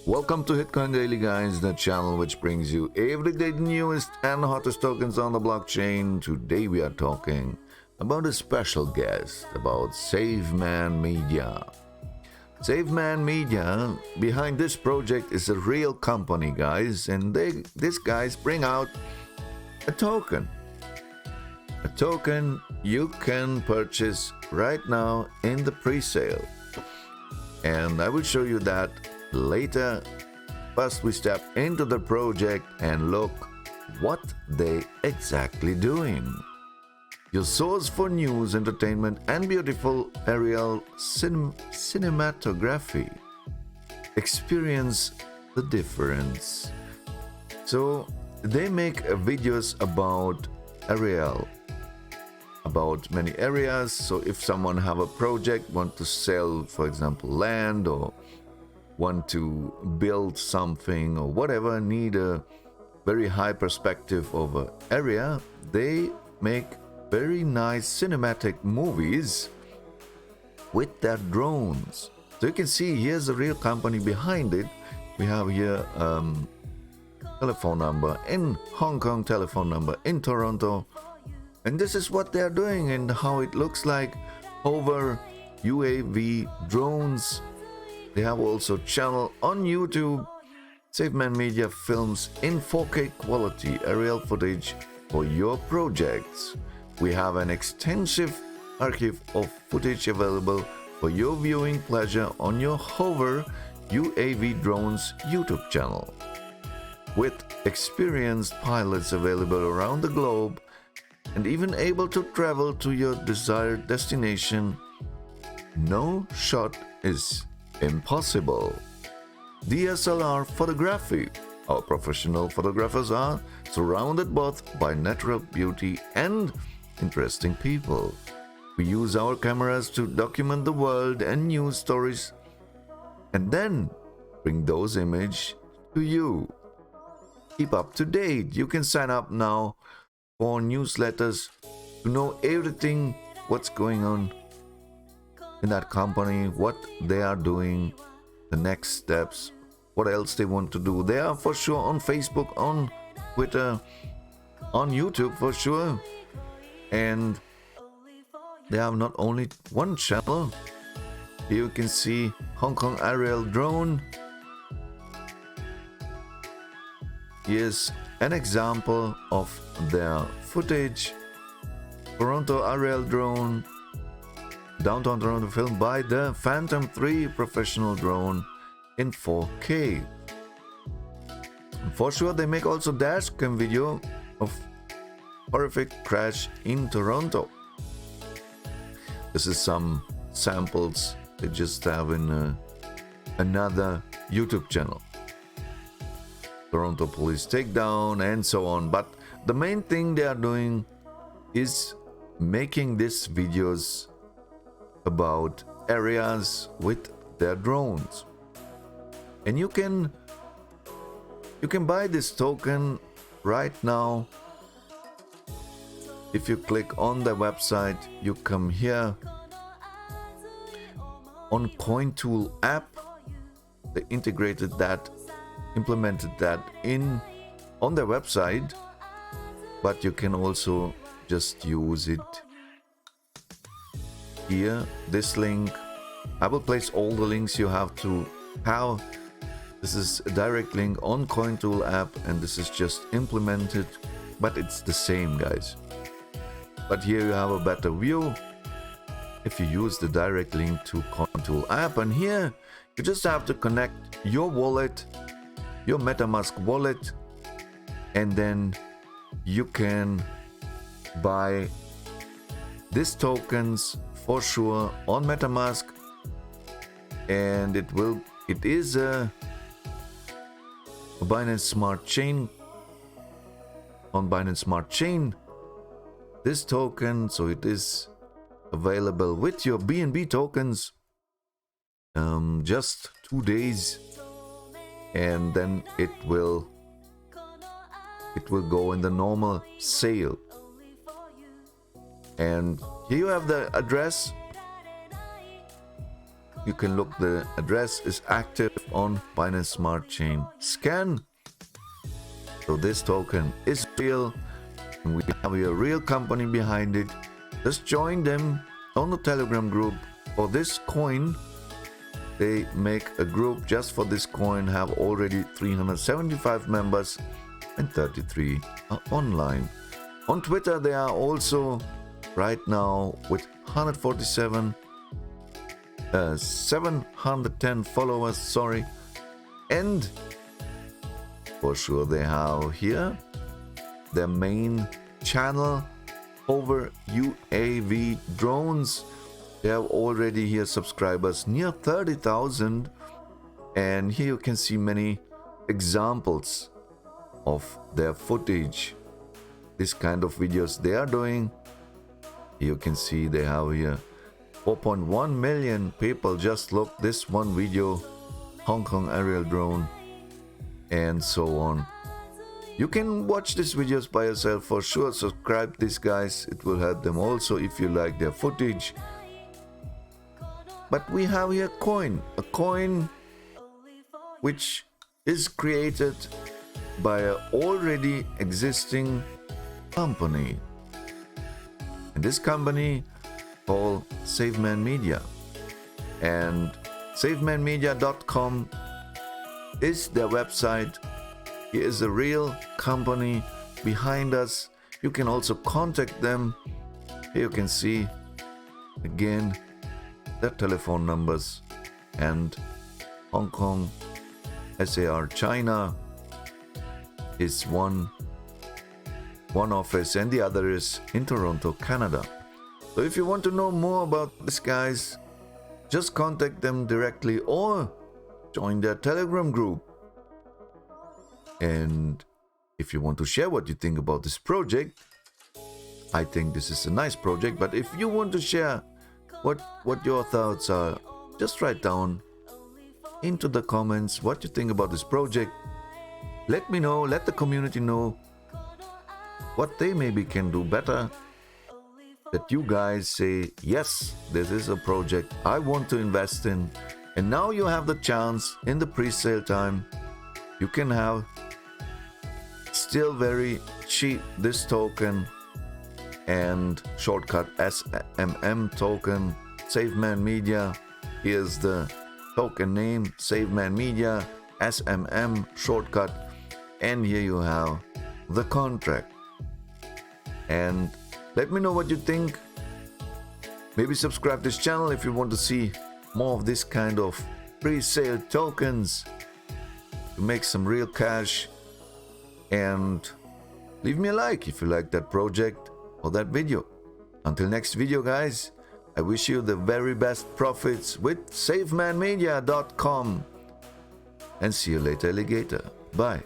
Welcome to Hitcoin Daily, guys, the channel which brings you everyday newest and hottest tokens on the blockchain. Today we are talking about a special guest, about SaveManMedia. SaveManMedia, behind this project is a real company, guys, and these guys bring out a token. A token you can purchase right now in the pre-sale. And I will show you that later. First we step into the project and look what they exactly doing. Your source for news, entertainment and beautiful aerial cinematography. Experience the difference. So they make videos about aerial, about many areas. So if someone have a project, want to sell, for example, land, or want to build something or whatever, need a very high perspective of an area, they make very nice cinematic movies with their drones. So you can see here's a real company behind it. We have here telephone number in Hong Kong, telephone number in Toronto, and this is what they're doing and how it looks like. HoverUAVDrones. They have also channel on YouTube. SaveManMedia films in 4K quality aerial footage for your projects. We have an extensive archive of footage available for your viewing pleasure on your HoverUAVDrones YouTube channel. With experienced pilots available around the globe and even able to travel to your desired destination, no shot is impossible. DSLR Photography. Our professional photographers are surrounded both by natural beauty and interesting people. We use our cameras to document the world and news stories and then bring those images to you. Keep up to date. You can sign up now for newsletters to know everything what's going on in that company, what they are doing, the next steps, what else they want to do. They are for sure on Facebook, on Twitter, on YouTube for sure. And they have not only one channel. Here you can see Hong Kong aerial drone. Here's an example of their footage. Toronto aerial drone, downtown Toronto, filmed by the Phantom 3 professional drone in 4K. For sure, they make also dashcam video of horrific crash in Toronto. This is some samples they just have in another YouTube channel. Toronto police takedown and so on. But the main thing they are doing is making these videos about areas with their drones. And you can buy this token right now. If you click on the website, you come here on CoinTool app. They implemented that on their website, but you can also just use it here. This link, I will place all the links you have to have. This is a direct link on CoinTool app, and this is just implemented, but it's the same, guys. But here you have a better view if you use the direct link to CoinTool app. And here you just have to connect your wallet, your MetaMask wallet, and then you can buy these tokens for sure on MetaMask. And it is a Binance Smart Chain, on Binance Smart Chain, this token. So it is available with your BNB tokens, just 2 days, and then it will go in the normal sale. And here you have the address. You can look, the address is active on Binance Smart Chain Scan. So this token is real, and we have a real company behind it. Just join them on the Telegram group for this coin. They make a group just for this coin, have already 375 members and 33 are online. On Twitter they are also right now with 710 followers, sorry. And for sure they have here their main channel, HoverUAVDrones. They have already here subscribers near 30,000, and here you can see many examples of their footage, this kind of videos they are doing. You can see they have here 4.1 million people just look this one video, Hong Kong aerial drone, and so on. You can watch these videos by yourself for sure. Subscribe these guys, it will help them also if you like their footage. But we have here a coin which is created by an already existing company, and this company called SaveManMedia, and SaveManMedia.com is their website. Here is a real company behind us. You can also contact them. Here you can see again their telephone numbers, and Hong Kong SAR China is one office, and the other is in Toronto, Canada. So if you want to know more about these guys, just contact them directly or join their Telegram group. And if you want to share what you think about this project, I think this is a nice project, but if you want to share what your thoughts are, just write down into the comments what you think about this project. Let me know, let the community know what they maybe can do better, that you guys say, yes, this is a project I want to invest in. And now you have the chance in the pre-sale time, you can have still very cheap this token, and shortcut SMM token, SaveManMedia. Here's the token name, SaveManMedia, SMM shortcut, and here you have the contract. And let me know what you think. Maybe subscribe this channel if you want to see more of this kind of pre-sale tokens to make some real cash, and leave me a like if you like that project or that video. Until next video guys, I wish you the very best profits with SaveManMedia.com, and see you later alligator. Bye.